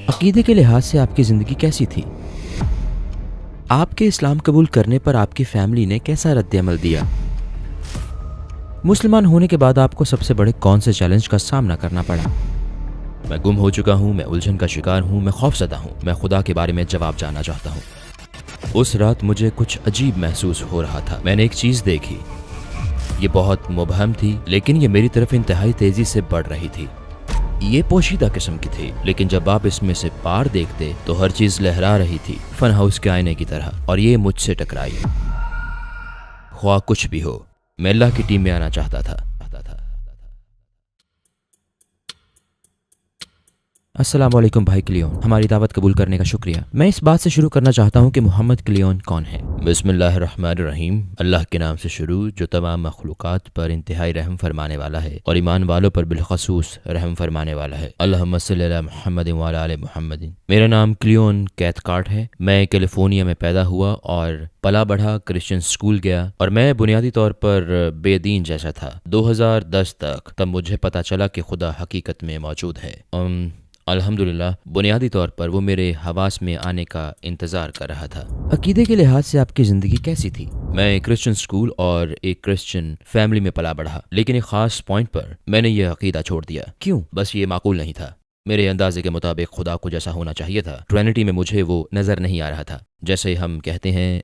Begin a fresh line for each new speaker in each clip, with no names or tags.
عقیدے کے لحاظ سے آپ کی زندگی کیسی تھی؟ آپ کے اسلام قبول کرنے پر آپ کی فیملی نے کیسا رد عمل دیا؟ مسلمان ہونے کے بعد آپ کو سب سے بڑے کون سے چیلنج کا سامنا کرنا پڑا؟ میں گم ہو چکا ہوں، میں الجھن کا شکار ہوں، میں خوفزدہ ہوں، میں خدا کے بارے میں جواب جاننا چاہتا ہوں۔ اس رات مجھے کچھ عجیب محسوس ہو رہا تھا۔ میں نے ایک چیز دیکھی، یہ بہت مبہم تھی لیکن یہ میری طرف انتہائی تیزی سے بڑھ رہی تھی۔ یہ پوشیدہ قسم کی تھی لیکن جب آپ اس میں سے پار دیکھتے تو ہر چیز لہرا رہی تھی، فن ہاؤس کے آئینے کی طرح، اور یہ مجھ سے ٹکرائی۔ خواہ کچھ بھی ہو، میں اللہ کی ٹیم میں آنا چاہتا تھا۔ السلام علیکم بھائی کلیون، ہماری دعوت قبول کرنے کا شکریہ۔ میں اس بات سے شروع کرنا چاہتا ہوں کہ محمد کلیون کون ہے۔ بسم اللہ الرحمن الرحیم، اللہ کے نام سے شروع جو تمام مخلوقات پر انتہائی رحم فرمانے والا ہے اور ایمان والوں پر بالخصوص رحم فرمانے والا ہے۔ اللہم صلی علی محمد وعلی آل محمد۔ میرا نام کلیون کیتھکارٹ ہے۔ میں کیلیفورنیا میں پیدا ہوا اور پلا بڑھا، کرسچن سکول گیا اور میں بنیادی طور پر بے دین جیسا تھا 2010 تک۔ تب مجھے پتا چلا کہ خدا حقیقت میں موجود ہے۔ الحمدللہ بنیادی طور پر وہ میرے حواس میں آنے کا انتظار کر رہا تھا۔ عقیدے کے لحاظ سے آپ کی زندگی کیسی تھی؟ میں ایک کرسچن سکول اور ایک کرسچن فیملی میں پلا بڑھا، لیکن ایک خاص پوائنٹ پر میں نے یہ عقیدہ چھوڑ دیا۔ کیوں؟ بس یہ معقول نہیں تھا۔ میرے اندازے کے مطابق خدا کو جیسا ہونا چاہیے تھا، ٹرینٹی میں مجھے وہ نظر نہیں آ رہا تھا۔ جیسے ہم کہتے ہیں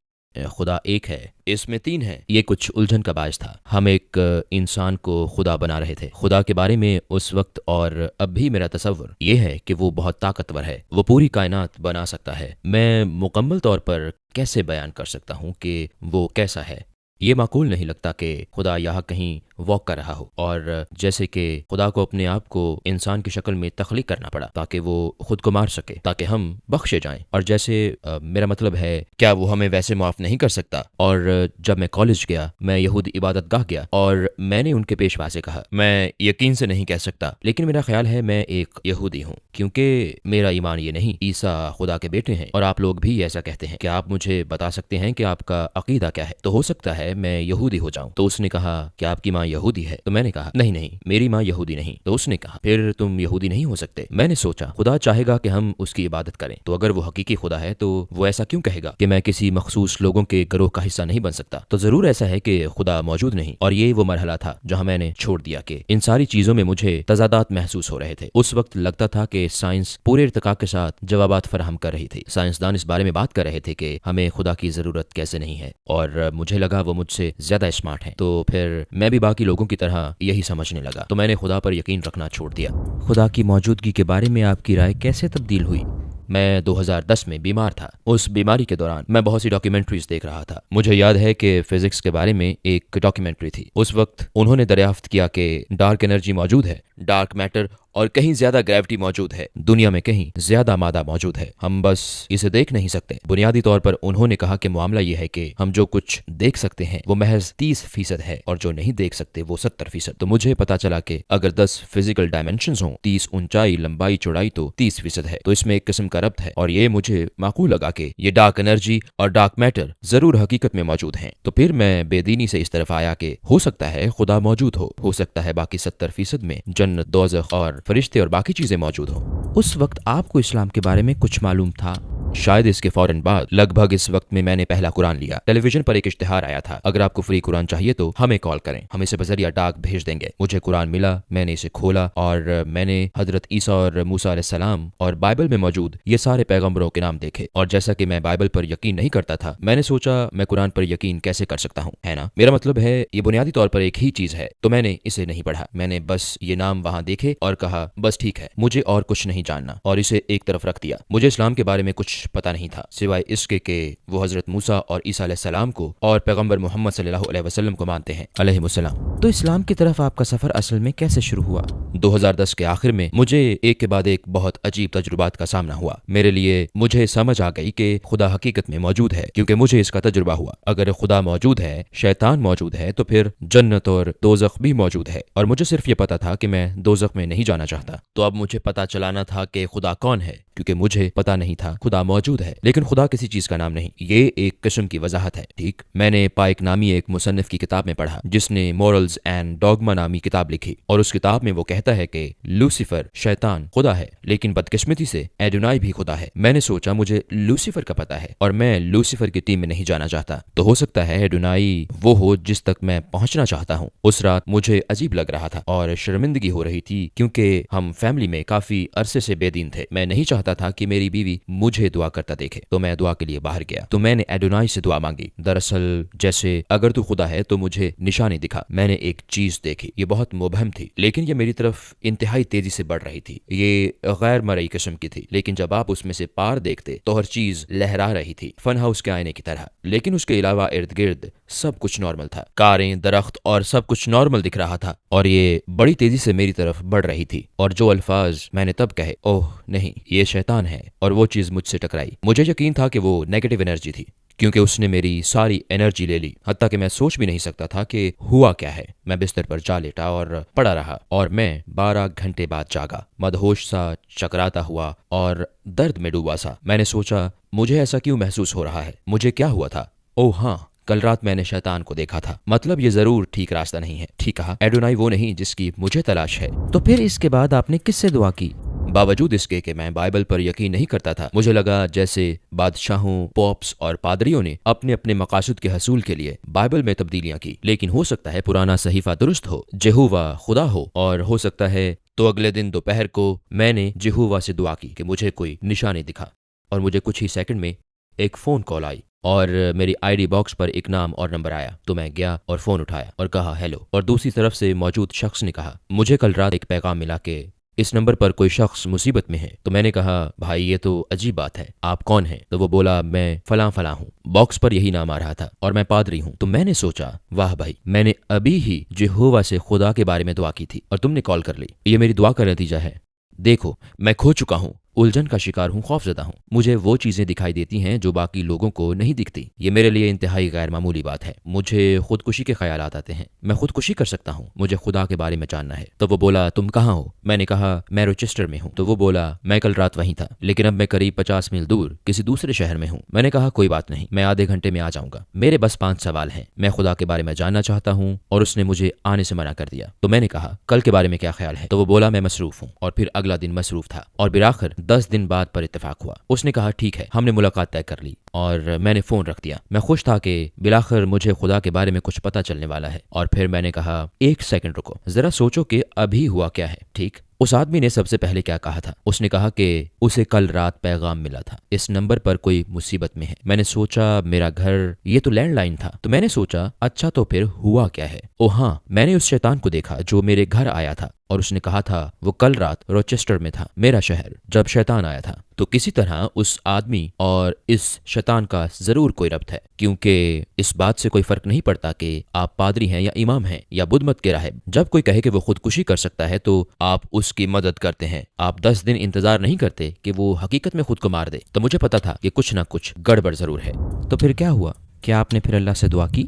خدا ایک ہے، اس میں تین ہے، یہ کچھ الجھن کا باعث تھا۔ ہم ایک انسان کو خدا بنا رہے تھے۔ خدا کے بارے میں اس وقت اور اب بھی میرا تصور یہ ہے کہ وہ بہت طاقتور ہے، وہ پوری کائنات بنا سکتا ہے۔ میں مکمل طور پر کیسے بیان کر سکتا ہوں کہ وہ کیسا ہے؟ یہ معقول نہیں لگتا کہ خدا یہاں کہیں واک کر رہا ہو، اور جیسے کہ خدا کو اپنے آپ کو انسان کی شکل میں تخلیق کرنا پڑا تاکہ وہ خود کو مار سکے، تاکہ ہم بخشے جائیں۔ اور جیسے میرا مطلب ہے، کیا وہ ہمیں ویسے معاف نہیں کر سکتا؟ اور جب میں کالج گیا، میں یہودی عبادت گاہ گیا اور میں نے ان کے پیشوا سے کہا، میں یقین سے نہیں کہہ سکتا لیکن میرا خیال ہے میں ایک یہودی ہوں، کیونکہ میرا ایمان یہ نہیں، عیسیٰ خدا کے بیٹے ہیں اور آپ لوگ بھی ایسا کہتے ہیں۔ کیا آپ مجھے بتا سکتے ہیں کہ آپ کا عقیدہ کیا ہے؟ تو ہو سکتا ہے میں یہودی ہو جاؤں۔ تو اس نے کہا کہ آپ کی ماں یہودی ہے؟ تو میں نے کہا نہیں، میری ماں یہودی نہیں۔ تو اس نے کہا پھر تم یہودی نہیں ہو سکتے۔ میں نے سوچا خدا چاہے گا کہ ہم اس کی عبادت کریں، تو اگر وہ حقیقی خدا ہے تو وہ ایسا کیوں کہے گا کہ میں کسی مخصوص لوگوں کے گروہ کا حصہ نہیں بن سکتا؟ تو ضرور ایسا ہے کہ خدا موجود نہیں۔ اور یہ وہ مرحلہ تھا جہاں میں نے چھوڑ دیا کہ ان ساری چیزوں میں مجھے تضادات محسوس ہو رہے تھے۔ اس وقت لگتا تھا کہ سائنس پورے ارتقاء کے ساتھ جوابات فراہم کر رہی تھی۔ سائنسدان اس بارے میں بات کر رہے تھے کہ ہمیں خدا کی ضرورت کیسے نہیں ہے، اور مجھے لگا وہ مجھ سے زیادہ اسمارٹ ہیں۔ تو پھر میں بھی باقی لوگوں کی طرح یہی سمجھنے لگا، تو میں نے خدا پر یقین رکھنا چھوڑ دیا۔ خدا کی موجودگی کے بارے میں آپ کی رائے کیسے تبدیل ہوئی؟ میں 2010 میں بیمار تھا۔ اس بیماری کے دوران میں بہت سی ڈاکیومنٹریز دیکھ رہا تھا۔ مجھے یاد ہے کہ فزکس کے بارے میں ایک ڈاکیومنٹری تھی۔ اس وقت انہوں نے دریافت کیا کہ ڈارک انرجی موجود ہے، ڈارک میٹر، اور کہیں زیادہ گریوٹی موجود ہے، دنیا میں کہیں زیادہ مادہ موجود ہے، ہم بس اسے دیکھ نہیں سکتے۔ بنیادی طور پر انہوں نے کہا کہ معاملہ یہ ہے کہ ہم جو کچھ دیکھ سکتے ہیں وہ محض 30% ہے اور جو نہیں دیکھ سکتے وہ 70%۔ تو مجھے پتا چلا کہ اگر 10 فزیکل ڈائمنشنز ہوں، 30 اونچائی، لمبائی، چوڑائی، تو 30% ہے، تو اس میں ایک قسم کا ربط ہے، اور یہ مجھے معقول لگا کہ یہ ڈارک انرجی اور ڈارک میٹر ضرور حقیقت میں موجود ہیں۔ تو پھر میں بے دینی سے اس طرف آیا کہ ہو سکتا ہے خدا موجود ہو سکتا ہے باقی 70% میں جنت، دوزخ اور فرشتے اور باقی چیزیں موجود ہوں۔ اس وقت آپ کو اسلام کے بارے میں کچھ معلوم تھا؟ شاید اس کے فوراً بعد، لگ بھگ اس وقت میں نے پہلا قرآن لیا۔ ٹیلی ویژن پر ایک اشتہار آیا تھا، اگر آپ کو فری قرآن چاہیے تو ہمیں کال کریں، ہم اسے بذریعہ ڈاک بھیج دیں گے۔ مجھے قرآن ملا، میں نے اسے کھولا اور میں نے حضرت عیسیٰ اور موسیٰ علیہ السلام اور بائبل میں موجود یہ سارے پیغمبروں کے نام دیکھے، اور جیسا کہ میں بائبل پر یقین نہیں کرتا تھا، میں نے سوچا میں قرآن پر یقین کیسے کر سکتا ہوں، ہے نا؟ میرا مطلب ہے یہ بنیادی طور پر ایک ہی چیز ہے۔ تو میں نے اسے نہیں پڑھا، میں نے بس یہ نام وہاں دیکھے اور کہا بس ٹھیک ہے، مجھے اور کچھ نہیں جاننا، اور اسے ایک طرف رکھ دیا۔ مجھے اسلام کے بارے میں کچھ پتا نہیں تھا سوائے اس کے کہ وہ حضرت موسیٰ اور عیسیٰ علیہ السلام کو اور پیغمبر محمد صلی اللہ علیہ وسلم کو مانتے ہیں علیہ السلام۔ تو اسلام کی طرف آپ کا سفر اصل میں کیسے شروع ہوا؟ 2010 کے آخر میں مجھے ایک کے بعد ایک بہت عجیب تجربات کا سامنا ہوا۔ میرے لیے مجھے سمجھ آ گئی کہ خدا حقیقت میں موجود ہے، کیونکہ مجھے اس کا تجربہ ہوا۔ اگر خدا موجود ہے، شیطان موجود ہے، تو پھر جنت اور دوزخ بھی موجود ہے، اور مجھے صرف یہ پتا تھا کہ میں دوزخ میں نہیں جانا چاہتا۔ تو اب مجھے پتا چلانا تھا کہ خدا کون ہے، کیونکہ مجھے پتا نہیں تھا خدا موجود ہے، لیکن خدا کسی چیز کا نام نہیں، یہ ایک قسم کی وضاحت ہے۔ ٹھیک، میں نے پائک نامی ایک مصنف کی کتاب میں پڑھا جس نے مورلز اینڈ ڈوگما نامی کتاب لکھی، اور اس کتاب میں وہ کہتا ہے کہ لوسیفر شیطان خدا ہے، لیکن بدقسمتی سے ایڈونائی بھی خدا ہے۔ میں نے سوچا مجھے لوسیفر کا پتا ہے اور میں لوسیفر کی ٹیم میں نہیں جانا چاہتا، تو ہو سکتا ہے ایڈونائی وہ ہو جس تک میں پہنچنا چاہتا ہوں۔ اس رات مجھے عجیب لگ رہا تھا اور شرمندگی ہو رہی تھی کیونکہ ہم فیملی میں کافی عرصے سے بے دین تھے۔ میں نہیں چاہتا تھا کہ میری بیوی مجھے دعا کرتا دیکھے، تو میں دعا کے لیے باہر گیا تو میں نے ایڈونائی سے دعا مانگی، دراصل جیسے اگر تو خدا ہے تو مجھے نشانی دکھا۔ میں نے ایک چیز دیکھی، یہ بہت مبہم تھی لیکن یہ میری طرف انتہائی تیزی سے بڑھ رہی تھی۔ یہ غیر مرئی قسم کی تھی، لیکن جب آپ اس میں سے پار دیکھتے تو ہر چیز لہرا رہی تھی، فن ہاؤس کے آئینے کی طرح، لیکن اس کے علاوہ ارد گرد سب کچھ نارمل تھا، کاریں، درخت اور سب کچھ نارمل دکھ رہا تھا، اور یہ بڑی تیزی سے میری طرف بڑھ رہی تھی۔ اور جو الفاظ میں نے تب کہے، اوہ نہیں یہ شیطان ہے، اور وہ چیز مجھ سے ٹکرائی۔ مجھے یقین تھا کہ وہ نیگیٹو انرجی تھی کیونکہ اس نے میری ساری انرجی لے لی، حتیٰ کہ میں سوچ بھی نہیں سکتا تھا کہ ہوا کیا ہے۔ میں بستر پر جا لیٹا اور پڑا رہا، اور میں 12 گھنٹے بعد جاگا، مدہوش سا، چکراتا ہوا اور درد میں ڈوبا سا۔ میں نے سوچا مجھے ایسا کیوں محسوس ہو رہا ہے، مجھے کیا ہوا تھا؟ اوہ ہاں، کل رات میں نے شیطان کو دیکھا تھا، مطلب یہ ضرور ٹھیک راستہ نہیں ہے۔ ٹھیک کہا، ایڈونائی وہ نہیں جس کی مجھے تلاش ہے۔
تو پھر اس کے بعد آپ نے کس سے دعا کی؟
باوجود اس کے کہ میں بائبل پر یقین نہیں کرتا تھا، مجھے لگا جیسے بادشاہوں، پوپس اور پادریوں نے اپنے اپنے مقاصد کے حصول کے لیے بائبل میں تبدیلیاں کی، لیکن ہو سکتا ہے پرانا صحیفہ درست ہو، یہوہ خدا ہو، اور ہو سکتا ہے تو اگلے دن دوپہر کو میں نے یہوہ سے دعا کی کہ مجھے کوئی نشانی دکھا، اور مجھے کچھ ہی سیکنڈ میں ایک فون کال آئی اور میری آئی ڈی باکس پر ایک نام اور نمبر آیا، تو میں گیا اور فون اٹھایا اور کہا ہیلو، اور دوسری طرف سے موجود شخص نے کہا مجھے کل رات ایک پیغام ملا کہ اس نمبر پر کوئی شخص مصیبت میں ہے۔ تو میں نے کہا بھائی یہ تو عجیب بات ہے، آپ کون ہیں؟ تو وہ بولا میں فلاں فلاں ہوں، باکس پر یہی نام آ رہا تھا، اور میں پادری ہوں۔ تو میں نے سوچا واہ بھائی، میں نے ابھی ہی یہوہ سے خدا کے بارے میں دعا کی تھی اور تم نے کال کر لی، یہ میری دعا کا نتیجہ ہے۔ دیکھو میں کھو چکا ہوں، الجھن کا شکار ہوں، خوف زدہ ہوں، مجھے وہ چیزیں دکھائی دیتی ہیں جو باقی لوگوں کو نہیں دکھتی۔ یہ میرے لیے انتہائی غیر معمولی بات ہے، مجھے خودکشی کے خیالات آتے ہیں، میں خودکشی کر سکتا ہوں، مجھے خدا کے بارے میں جاننا ہے۔ تو وہ بولا تم کہاں ہو؟ میں نے کہا میں روچسٹر میں ہوں۔ تو وہ بولا میں کل رات وہیں تھا، لیکن اب میں قریب 50 میل دور کسی دوسرے شہر میں ہوں۔ میں نے کہا کوئی بات نہیں، میں آدھے گھنٹے میں آ جاؤں گا، میرے بس 5 سوال ہیں، میں خدا کے بارے میں جاننا چاہتا ہوں، اور اس نے مجھے آنے سے منع کر دیا۔ تو میں نے کہا کل کے بارے میں کیا خیال ہے؟ تو وہ بولا میں مصروف ہوں، اور پھر اگلا دن مصروف تھا، اور بالآخر 10 دن بعد پر اتفاق ہوا۔ اس نے کہا ٹھیک ہے، ہم نے ملاقات طے کر لی، اور میں نے فون رکھ دیا۔ میں خوش تھا کہ بالآخر مجھے خدا کے بارے میں کچھ پتہ چلنے والا ہے۔ اور پھر میں نے کہا ایک سیکنڈ رکو، ذرا سوچو کہ ابھی ہوا کیا ہے۔ ٹھیک، اس آدمی نے سب سے پہلے کیا کہا تھا؟ اس نے کہا کہ اسے کل رات پیغام ملا تھا، اس نمبر پر کوئی مصیبت میں ہے۔ میں نے سوچا میرا گھر، یہ تو لینڈ لائن تھا، تو میں نے سوچا اچھا تو پھر ہوا کیا ہے؟ او ہاں، میں نے اس شیطان کو دیکھا جو میرے گھر آیا تھا، اور اس نے کہا تھا وہ کل رات روچسٹر میں تھا، میرا شہر، جب شیطان آیا تھا۔ تو کسی طرح اس آدمی اور اس شیطان کا ضرور کوئی ربط ہے، کیونکہ اس بات سے کوئی فرق نہیں پڑتا کہ آپ پادری ہیں یا امام ہیں یا بدھ مت کے راہب۔ جب کوئی کہے کہ وہ خودکشی کر سکتا ہے تو آپ اس کی مدد کرتے ہیں، آپ 10 دن انتظار نہیں کرتے کہ وہ حقیقت میں خود کو مار دے۔ تو مجھے پتا تھا کہ کچھ نہ کچھ گڑبڑ ضرور ہے۔
تو پھر کیا ہوا؟ کیا آپ نے پھر اللہ سے دعا کی؟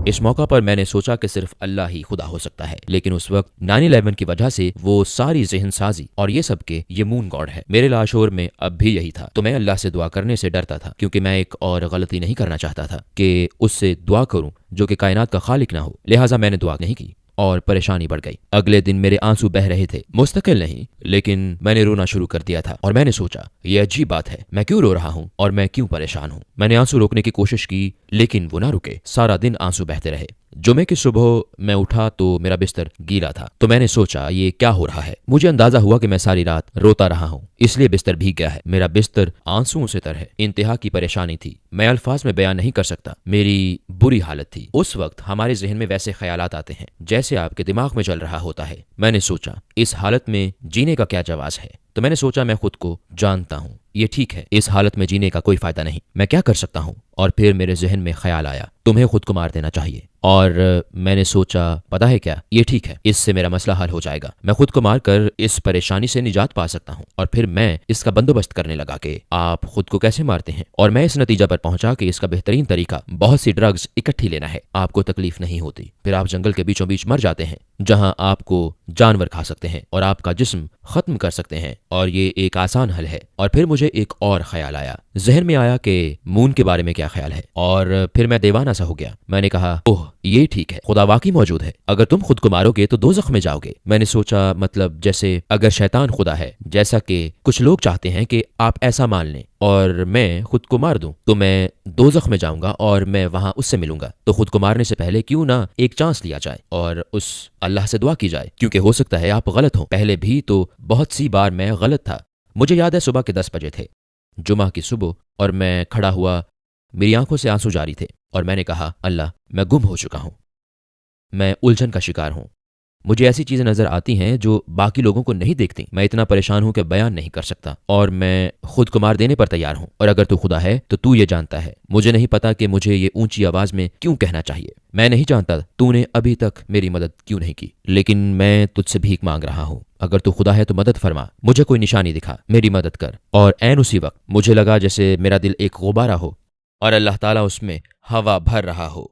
اس موقع پر میں نے سوچا کہ صرف اللہ ہی خدا ہو سکتا ہے، لیکن اس وقت 9/11 کی وجہ سے وہ ساری ذہن سازی اور یہ سب کے یہ مون گاڈ ہے، میرے لاشعور میں اب بھی یہی تھا۔ تو میں اللہ سے دعا کرنے سے ڈرتا تھا کیونکہ میں ایک اور غلطی نہیں کرنا چاہتا تھا کہ اس سے دعا کروں جو کہ کائنات کا خالق نہ ہو، لہٰذا میں نے دعا نہیں کی اور پریشانی بڑھ گئی۔ اگلے دن میرے آنسو بہ رہے تھے، مستقل نہیں، لیکن میں نے رونا شروع کر دیا تھا، اور میں نے سوچا یہ عجیب بات ہے، میں کیوں رو رہا ہوں اور میں کیوں پریشان ہوں؟ میں نے آنسو روکنے کی کوشش کی لیکن وہ نہ رکے، سارا دن آنسو بہتے رہے۔ جمعے کی صبح میں اٹھا تو میرا بستر گیلا تھا، تو میں نے سوچا یہ کیا ہو رہا ہے؟ مجھے اندازہ ہوا کہ میں ساری رات روتا رہا ہوں، اس لیے بستر بھیگ گیا ہے۔ میرا بستر آنسوؤں سے تر ہے، انتہا کی پریشانی تھی، میں الفاظ میں بیان نہیں کر سکتا، میری بری حالت تھی۔ اس وقت ہمارے ذہن میں ویسے خیالات آتے ہیں جیسے آپ کے دماغ میں چل رہا ہوتا ہے۔ میں نے سوچا اس حالت میں جینے کا کیا جواز ہے؟ تو میں نے سوچا میں خود کو جانتا ہوں، یہ ٹھیک ہے، اس حالت میں جینے کا کوئی فائدہ نہیں، میں کیا کر سکتا ہوں؟ اور پھر میرے ذہن میں خیال آیا تمہیں خود کو مار دینا چاہیے، اور میں نے سوچا پتہ ہے کیا، یہ ٹھیک ہے، اس سے میرا مسئلہ حل ہو جائے گا، میں خود کو مار کر اس پریشانی سے نجات پا سکتا ہوں۔ اور پھر میں اس کا بندوبست کرنے لگا کہ آپ خود کو کیسے مارتے ہیں، اور میں اس نتیجہ پر پہنچا کہ اس کا بہترین طریقہ بہت سی ڈرگز اکٹھی لینا ہے، آپ کو تکلیف نہیں ہوتی، پھر آپ جنگل کے بیچوں بیچ مر جاتے ہیں جہاں آپ کو جانور کھا سکتے ہیں اور آپ کا جسم ختم کر سکتے ہیں، اور یہ ایک آسان حل ہے۔ اور پھر مجھے مجھے ایک اور خیال آیا۔ ذہن میں آیا کہ مون کے بارے میں کیا خیال ہے، اور پھر میں دیوانہ سا ہو گیا۔ میں نے کہا اوہ یہ ٹھیک ہے، خدا واقعی موجود ہے، اگر تم خود کو مارو گے تو دوزخ میں جاؤ گے۔ میں نے سوچا مطلب جیسے اگر شیطان خدا ہے، جیسا کہ کچھ لوگ چاہتے ہیں کہ آپ ایسا مان لیں، اور میں خود کو مار دوں تو میں دوزخ میں جاؤں گا اور میں وہاں اس سے ملوں گا، تو خود کو مارنے سے پہلے کیوں نہ ایک چانس لیا جائے اور اس اللہ سے دعا کی جائے، کیونکہ ہو سکتا ہے آپ غلط ہوں۔ پہلے بھی تو بہت سی بار میں غلط تھا۔ مجھے یاد ہے صبح کے 10 بجے تھے، جمعہ کی صبح، اور میں کھڑا ہوا، میری آنکھوں سے آنسو جاری تھے، اور میں نے کہا اللہ میں گم ہو چکا ہوں، میں الجھن کا شکار ہوں، مجھے ایسی چیزیں نظر آتی ہیں جو باقی لوگوں کو نہیں دیکھتی، میں اتنا پریشان ہوں کہ بیان نہیں کر سکتا، اور میں خود کو مار دینے پر تیار ہوں، اور اگر تو خدا ہے تو تو یہ جانتا ہے، مجھے نہیں پتا کہ مجھے یہ اونچی آواز میں کیوں کہنا چاہیے، میں نہیں جانتا تو نے ابھی تک میری مدد کیوں نہیں کی، لیکن میں تجھ سے بھیک مانگ رہا ہوں، اگر تو خدا ہے تو مدد فرما، مجھے کوئی نشانی دکھا، میری مدد کر۔ اور عین اسی وقت مجھے لگا جیسے میرا دل ایک غبارہ ہو اور اللہ تعالیٰ اس میں ہوا بھر رہا ہو،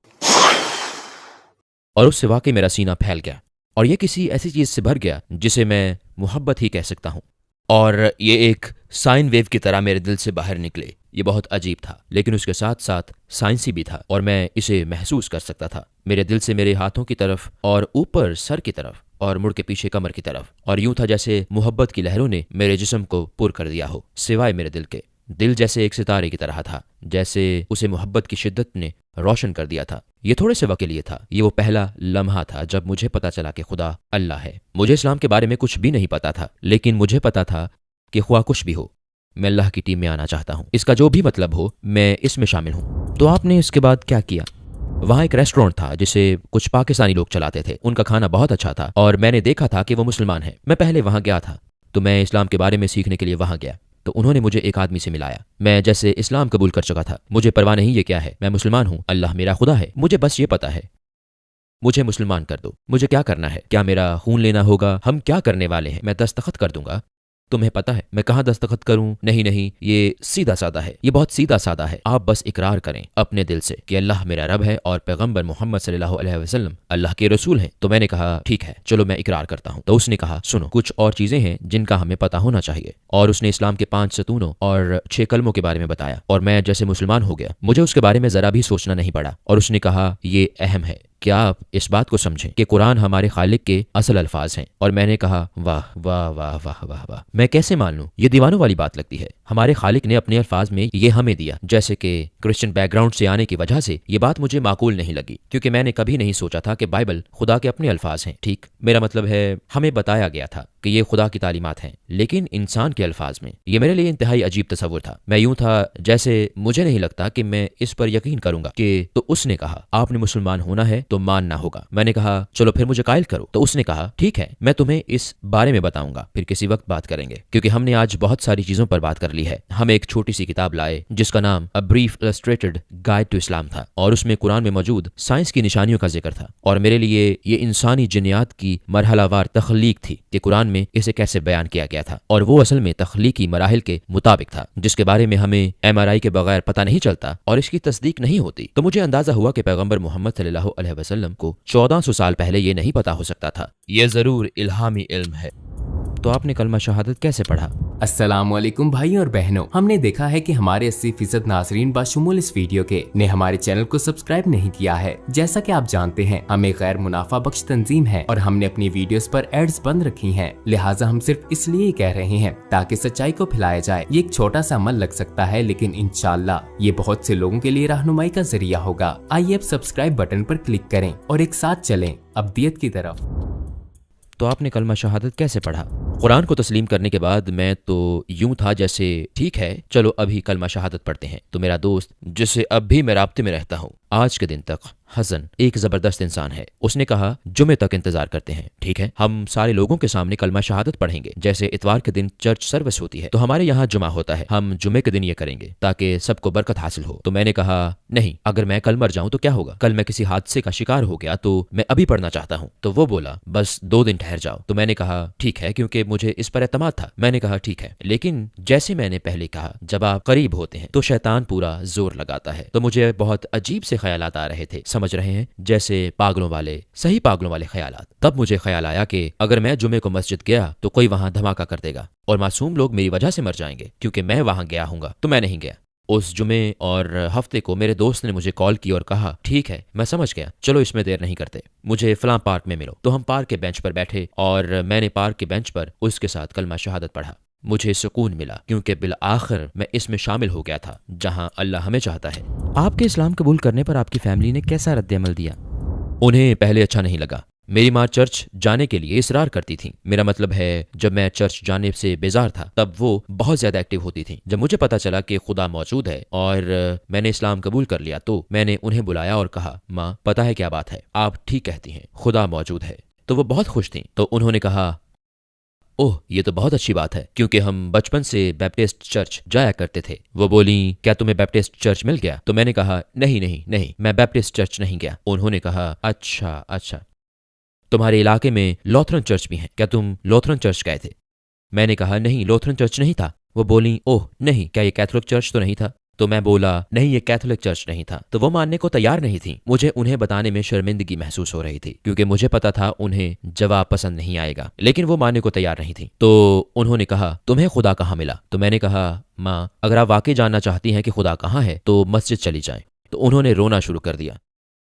اور اس سے واقعی میرا سینہ پھیل گیا، اور یہ کسی ایسی چیز سے بھر گیا جسے میں محبت ہی کہہ سکتا ہوں، اور یہ ایک سائن ویو کی طرح میرے دل سے باہر نکلے۔ یہ بہت عجیب تھا، لیکن اس کے ساتھ ساتھ سائنسی بھی تھا، اور میں اسے محسوس کر سکتا تھا، میرے دل سے میرے ہاتھوں کی طرف، اور اوپر سر کی طرف، اور مڑ کے پیچھے کمر کی طرف، اور یوں تھا جیسے محبت کی لہروں نے میرے جسم کو پر کر دیا ہو، سوائے میرے دل کے۔ دل جیسے ایک ستارے کی طرح تھا، جیسے اسے محبت کی شدت نے روشن کر دیا تھا۔ یہ تھوڑے سے وقت کے لیے تھا، یہ وہ پہلا لمحہ تھا جب مجھے پتا چلا کہ خدا اللہ ہے۔ مجھے اسلام کے بارے میں کچھ بھی نہیں پتا تھا، لیکن مجھے پتا تھا کہ خواہ کچھ بھی ہو، میں اللہ کی ٹیم میں آنا چاہتا ہوں، اس کا جو بھی مطلب ہو میں اس میں شامل ہوں۔ تو آپ نے اس کے بعد کیا کیا؟ وہاں ایک ریسٹورینٹ تھا جسے کچھ پاکستانی لوگ چلاتے تھے، ان کا کھانا بہت اچھا تھا، اور میں نے دیکھا تھا کہ وہ مسلمان ہیں۔ میں پہلے وہاں گیا تھا، تو میں اسلام کے بارے میں سیکھنے کے لیے وہاں گیا، تو انہوں نے مجھے ایک آدمی سے ملایا۔ میں جیسے اسلام قبول کر چکا تھا، مجھے پرواہ نہیں یہ کیا ہے، میں مسلمان ہوں، اللہ میرا خدا ہے، مجھے بس یہ پتا ہے، مجھے مسلمان کر دو، مجھے کیا کرنا ہے، کیا میرا خون لینا ہوگا، ہم کیا کرنے والے ہیں، میں دستخط کر دوں گا، تمہیں پتا ہے میں کہاں دستخط کروں؟ نہیں، یہ سیدھا سادہ ہے، یہ بہت سیدھا سادہ ہے، آپ بس اقرار کریں اپنے دل سے کہ اللہ میرا رب ہے اور پیغمبر محمد صلی اللہ علیہ وسلم اللہ کے رسول ہیں۔ تو میں نے کہا ٹھیک ہے، چلو میں اقرار کرتا ہوں۔ تو اس نے کہا سنو، کچھ اور چیزیں ہیں جن کا ہمیں پتا ہونا چاہیے، اور اس نے اسلام کے 5 ستونوں اور 6 کلموں کے بارے میں بتایا، اور میں جیسے مسلمان ہو گیا، مجھے اس کے بارے میں ذرا بھی سوچنا نہیں پڑا، اور اس نے کہا یہ اہم ہے، کیا آپ اس بات کو سمجھیں کہ قرآن ہمارے خالق کے اصل الفاظ ہیں؟ اور میں نے کہا واہ واہ واہ واہ واہ واہ، میں کیسے مان لوں؟ یہ دیوانوں والی بات لگتی ہے، ہمارے خالق نے اپنے الفاظ میں یہ ہمیں دیا۔ جیسے کہ کرسچن بیک گراؤنڈ سے آنے کی وجہ سے یہ بات مجھے معقول نہیں لگی، کیونکہ میں نے کبھی نہیں سوچا تھا کہ بائبل خدا کے اپنے الفاظ ہیں۔ ٹھیک، میرا مطلب ہے ہمیں بتایا گیا تھا کہ یہ خدا کی تعلیمات ہیں، لیکن انسان کے الفاظ میں۔ یہ میرے لیے انتہائی عجیب تصور تھا، میں یوں تھا جیسے مجھے نہیں لگتا کہ میں اس پر یقین کروں گا کہ تو اس نے کہا آپ نے مسلمان ہونا ہے تو ماننا ہوگا۔ میں نے کہا چلو پھر مجھے قائل کرو۔ تو اس نے کہا ٹھیک ہے، میں تمہیں اس بارے میں بتاؤں گا، پھر کسی وقت بات کریں گے، کیونکہ ہم نے آج بہت ساری چیزوں پر بات کر لی ہے۔ ہم ایک چھوٹی سی کتاب لائے جس کا نام A Brief Illustrated Guide to Islam تھا، اور اس میں قرآن میں موجود سائنس کی نشانیوں کا ذکر تھا، اور میرے لیے یہ انسانی جنیات کی مرحلہ وار تخلیق تھی کہ قرآن میں اسے کیسے بیان کیا گیا تھا، اور وہ اصل میں تخلیقی مراحل کے مطابق تھا، جس کے بارے میں ہمیں MRI کے بغیر پتہ نہیں چلتا اور اس کی تصدیق نہیں ہوتی۔ تو مجھے اندازہ ہوا کہ پیغمبر محمد صلی اللہ علیہ وسلم کو 1400 سال پہلے یہ نہیں پتا ہو سکتا تھا، یہ ضرور الہامی علم ہے۔ تو آپ نے کلمہ شہادت کیسے پڑھا؟
السلام علیکم بھائی اور بہنوں، ہم نے دیکھا ہے کہ ہمارے 80% ناظرین بشمول اس ویڈیو کے نے ہمارے چینل کو سبسکرائب نہیں کیا ہے۔ جیسا کہ آپ جانتے ہیں ہم ایک غیر منافع بخش تنظیم ہے اور ہم نے اپنی ویڈیوز پر ایڈز بند رکھی ہیں، لہٰذا ہم صرف اس لیے کہہ رہے ہیں تاکہ سچائی کو پھیلایا جائے۔ یہ ایک چھوٹا سا عمل لگ سکتا ہے، لیکن انشاءاللہ یہ بہت سے لوگوں کے لیے رہنمائی کا ذریعہ ہوگا۔ آئیے اب سبسکرائب بٹن پر کلک کریں اور ایک ساتھ چلیں ابدیت کی طرف۔
تو آپ نے کلمہ شہادت کیسے پڑھا؟ قرآن کو تسلیم کرنے کے بعد میں تو یوں تھا جیسے ٹھیک ہے چلو ابھی کلمہ شہادت پڑھتے ہیں۔ تو میرا دوست جس سے اب بھی میں رابطے میں رہتا ہوں آج کے دن تک، حسن، ایک زبردست انسان ہے، اس نے کہا جمعے تک انتظار کرتے ہیں، ٹھیک ہے ہم سارے لوگوں کے سامنے کلمہ شہادت پڑھیں گے، جیسے اتوار کے دن چرچ سروس ہوتی ہے تو ہمارے یہاں جمعہ ہوتا ہے، ہم جمعے کے دن یہ کریں گے تاکہ سب کو برکت حاصل ہو۔ تو میں نے کہا نہیں، اگر میں کل مر جاؤں تو کیا ہوگا، کل میں کسی حادثے کا شکار ہو گیا تو میں ابھی پڑھنا چاہتا ہوں۔ تو وہ بولا بس 2 دن ٹھہر جاؤ۔ تو میں نے کہا ٹھیک ہے، کیونکہ مجھے اس پر اعتماد تھا۔ میں نے کہا ٹھیک ہے، لیکن جیسے میں نے پہلے کہا جب آپ قریب ہوتے ہیں تو شیطان پورا زور لگاتا ہے، تو مجھے بہت عجیب سے خیالات آ رہے تھے، سمجھ رہے ہیں جیسے پاگلوں والے، صحیح پاگلوں والے خیالات۔ تب مجھے خیال آیا کہ اگر میں جمعے کو مسجد گیا تو کوئی وہاں دھماکہ کر دے گا اور معصوم لوگ میری وجہ سے مر جائیں گے، کیونکہ میں وہاں گیا ہوں گا۔ تو میں نہیں گیا۔ اس جمعے اور ہفتے کو میرے دوست نے مجھے کال کی اور کہا ٹھیک ہے میں سمجھ گیا، چلو اس میں دیر نہیں کرتے، مجھے فلاں پارک میں ملو۔ تو ہم پارک کے بینچ پر بیٹھے اور میں نے پارک کے بینچ پر اس کے ساتھ کلمہ شہادت پڑھا۔ مجھے سکون ملا کیونکہ بالآخر میں اس میں شامل ہو گیا تھا جہاں اللہ ہمیں چاہتا ہے۔
آپ کے اسلام قبول کرنے پر آپ کی فیملی نے کیسا رد عمل دیا؟
انہیں پہلے اچھا نہیں لگا۔ میری ماں چرچ جانے کے لیے اصرار کرتی تھیں، میرا مطلب ہے جب میں چرچ جانے سے بیزار تھا تب وہ بہت زیادہ ایکٹیو ہوتی تھیں۔ جب مجھے پتا چلا کہ خدا موجود ہے اور میں نے اسلام قبول کر لیا تو میں نے انہیں بلایا اور کہا ماں پتہ ہے کیا بات ہے، آپ ٹھیک کہتی ہیں، خدا موجود ہے۔ تو وہ بہت خوش تھیں۔ تو انہوں نے کہا اوہ یہ تو بہت اچھی بات ہے، کیونکہ ہم بچپن سے بیپٹسٹ چرچ جایا کرتے تھے۔ وہ بولیں کیا تمہیں بیپٹسٹ چرچ مل گیا؟ تو میں نے کہا نہیں میں بیپٹسٹ چرچ نہیں گیا۔ انہوں نے کہا اچھا تمہارے علاقے میں لوتھرن چرچ بھی ہیں، کیا تم لوتھرن چرچ گئے تھے؟ میں نے کہا نہیں لوتھرن چرچ نہیں تھا۔ وہ بولیں اوہ نہیں، کیا یہ کیتھولک چرچ تو نہیں تھا؟ تو میں بولا نہیں یہ کیتھولک چرچ نہیں تھا۔ تو وہ ماننے کو تیار نہیں تھی۔ مجھے انہیں بتانے میں شرمندگی محسوس ہو رہی تھی کیونکہ مجھے پتا تھا انہیں جواب پسند نہیں آئے گا، لیکن وہ ماننے کو تیار نہیں تھی۔ تو انہوں نے کہا تمہیں خدا کہاں ملا؟ تو میں نے کہا ماں اگر آپ واقعی جاننا چاہتی ہیں کہ خدا کہاں ہے تو مسجد چلی جائیں۔ تو انہوں نے رونا شروع کر دیا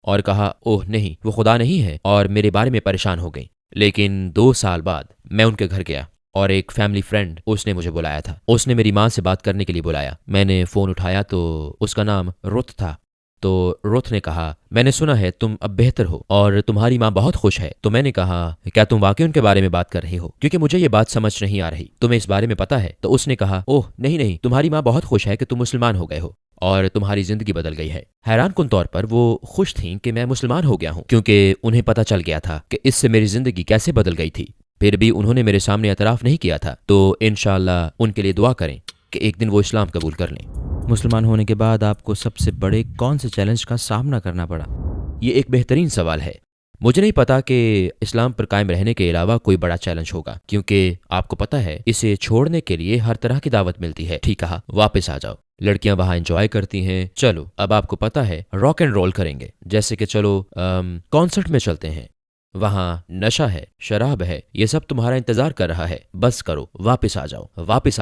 اور کہا اوہ نہیں وہ خدا نہیں ہے، اور میرے بارے میں پریشان ہو گئی۔ لیکن 2 سال بعد میں ان کے گھر گیا اور ایک فیملی فرینڈ اس نے مجھے بلایا تھا، اس نے میری ماں سے بات کرنے کے لیے بلایا۔ میں نے فون اٹھایا تو اس کا نام رت تھا۔ تو رت نے کہا میں نے سنا ہے تم اب بہتر ہو اور تمہاری ماں بہت خوش ہے۔ تو میں نے کہا کیا تم واقعی ان کے بارے میں بات کر رہے ہو، کیونکہ مجھے یہ بات سمجھ نہیں آ رہی، تمہیں اس بارے میں پتا ہے؟ تو اس نے کہا اوہ نہیں تمہاری ماں بہت خوش ہے کہ تم مسلمان ہو گئے ہو اور تمہاری زندگی بدل گئی ہے۔ حیران کن طور پر وہ خوش تھیں کہ میں مسلمان ہو گیا ہوں، کیونکہ انہیں پتا چل گیا تھا کہ اس سے میری زندگی کیسے بدل گئی تھی۔ پھر بھی انہوں نے میرے سامنے اعتراف نہیں کیا تھا، تو انشاءاللہ ان کے لیے دعا کریں کہ ایک دن وہ اسلام قبول کر لیں۔
مسلمان ہونے کے بعد آپ کو سب سے بڑے کون سے چیلنج کا سامنا کرنا پڑا؟
یہ ایک بہترین سوال ہے۔ مجھے نہیں پتا کہ اسلام پر قائم رہنے کے علاوہ کوئی بڑا چیلنج ہوگا، کیونکہ آپ کو پتا ہے اسے چھوڑنے کے لیے ہر طرح کی دعوت ملتی ہے۔ ٹھیک کہا، واپس آ جاؤ، لڑکیاں وہاں انجوائے کرتی ہیں، چلو اب آپ کو پتا ہے راک اینڈ رول کریں گے، جیسے کہ چلو کانسرٹ میں چلتے ہیں، وہاں نشہ ہے، شراب ہے، یہ سب تمہارا انتظار کر رہا ہے، بس کرو، واپس آ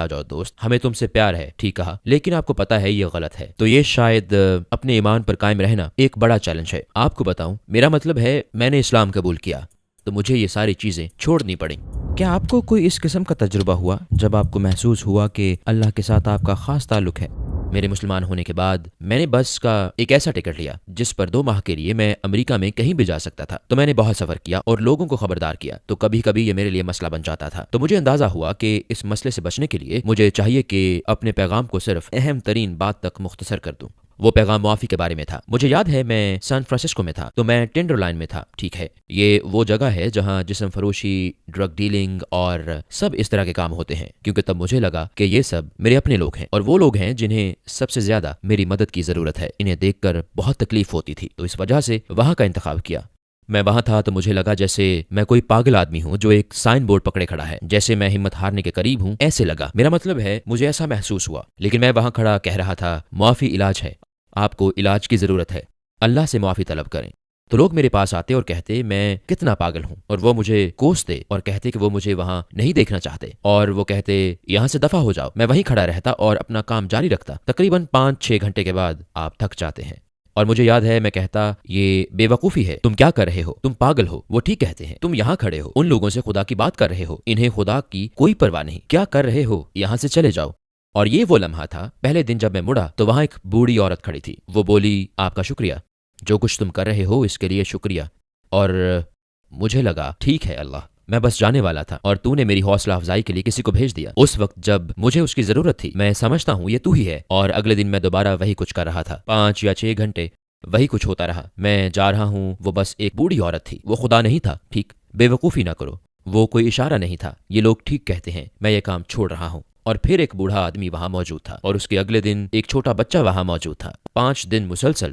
جاؤ دوست، ہمیں تم سے پیار ہے۔ ٹھیک کہا، لیکن آپ کو پتا ہے یہ غلط ہے۔ تو یہ شاید اپنے ایمان پر قائم رہنا ایک بڑا چیلنج ہے۔ آپ کو بتاؤں، میرا مطلب ہے میں نے اسلام قبول کیا تو مجھے یہ ساری چیزیں چھوڑنی پڑیں۔
کیا آپ کو کوئی اس قسم کا تجربہ ہوا جب آپ کو محسوس ہوا کہ اللہ کے ساتھ آپ کا خاص تعلق ہے؟
میرے مسلمان ہونے کے بعد میں نے بس کا ایک ایسا ٹکٹ لیا جس پر 2 ماہ کے لیے میں امریکہ میں کہیں بھی جا سکتا تھا۔ تو میں نے بہت سفر کیا اور لوگوں کو خبردار کیا، تو کبھی کبھی یہ میرے لیے مسئلہ بن جاتا تھا۔ تو مجھے اندازہ ہوا کہ اس مسئلے سے بچنے کے لیے مجھے چاہیے کہ اپنے پیغام کو صرف اہم ترین بات تک مختصر کر دوں۔ وہ پیغام معافی کے بارے میں تھا۔ مجھے یاد ہے میں سان فرانسسکو میں تھا، تو میں ٹینڈر لائن میں تھا۔ ٹھیک ہے، یہ وہ جگہ ہے جہاں جسم فروشی، ڈرگ ڈیلنگ اور سب اس طرح کے کام ہوتے ہیں، کیونکہ تب مجھے لگا کہ یہ سب میرے اپنے لوگ ہیں اور وہ لوگ ہیں جنہیں سب سے زیادہ میری مدد کی ضرورت ہے۔ انہیں دیکھ کر بہت تکلیف ہوتی تھی، تو اس وجہ سے وہاں کا انتخاب کیا۔ میں وہاں تھا تو مجھے لگا جیسے میں کوئی پاگل آدمی ہوں جو ایک سائن بورڈ پکڑے کھڑا ہے، جیسے میں ہمت ہارنے کے قریب ہوں، ایسے لگا۔ میرا مطلب ہے مجھے ایسا محسوس ہوا، لیکن میں وہاں کھڑا کہہ رہا تھا معافی علاج ہے، آپ کو علاج کی ضرورت ہے، اللہ سے معافی طلب کریں۔ تو لوگ میرے پاس آتے اور کہتے میں کتنا پاگل ہوں، اور وہ مجھے کوستے اور کہتے کہ وہ مجھے وہاں نہیں دیکھنا چاہتے، اور وہ کہتے یہاں سے دفع ہو جاؤ۔ میں وہیں کھڑا رہتا اور اپنا کام جاری رکھتا۔ تقریباً 5-6 گھنٹے کے بعد آپ تھک جاتے ہیں، اور مجھے یاد ہے میں کہتا یہ بے وقوفی ہے، تم کیا کر رہے ہو، تم پاگل ہو۔ وہ ٹھیک کہتے ہیں، تم یہاں کھڑے ہو ان لوگوں سے خدا کی بات کر رہے ہو، انہیں خدا کی کوئی پرواہ نہیں، کیا کر رہے ہو، یہاں سے چلے جاؤ۔ اور یہ وہ لمحہ تھا، پہلے دن جب میں مڑا تو وہاں ایک بوڑھی عورت کھڑی تھی۔ وہ بولی آپ کا شکریہ، جو کچھ تم کر رہے ہو اس کے لیے شکریہ۔ اور مجھے لگا ٹھیک ہے اللہ، میں بس جانے والا تھا اور تو نے میری حوصلہ افزائی کے لیے کسی کو بھیج دیا اس وقت جب مجھے اس کی ضرورت تھی۔ میں سمجھتا ہوں یہ تو ہی ہے۔ اور اگلے دن میں دوبارہ وہی کچھ کر رہا تھا، 5 یا 6 گھنٹے وہی کچھ ہوتا رہا۔ میں جا رہا ہوں، وہ بس ایک بوڑھی عورت تھی، وہ خدا نہیں تھا۔ ٹھیک، بے وقوفی نہ کرو، وہ کوئی اشارہ نہیں تھا، یہ لوگ ٹھیک کہتے ہیں، میں یہ کام چھوڑ رہا ہوں۔ اور پھر ایک بوڑھا آدمی وہاں موجود تھا، اور اس کے اگلے دن ایک چھوٹا بچہ وہاں موجود تھا۔ 5 دن مسلسل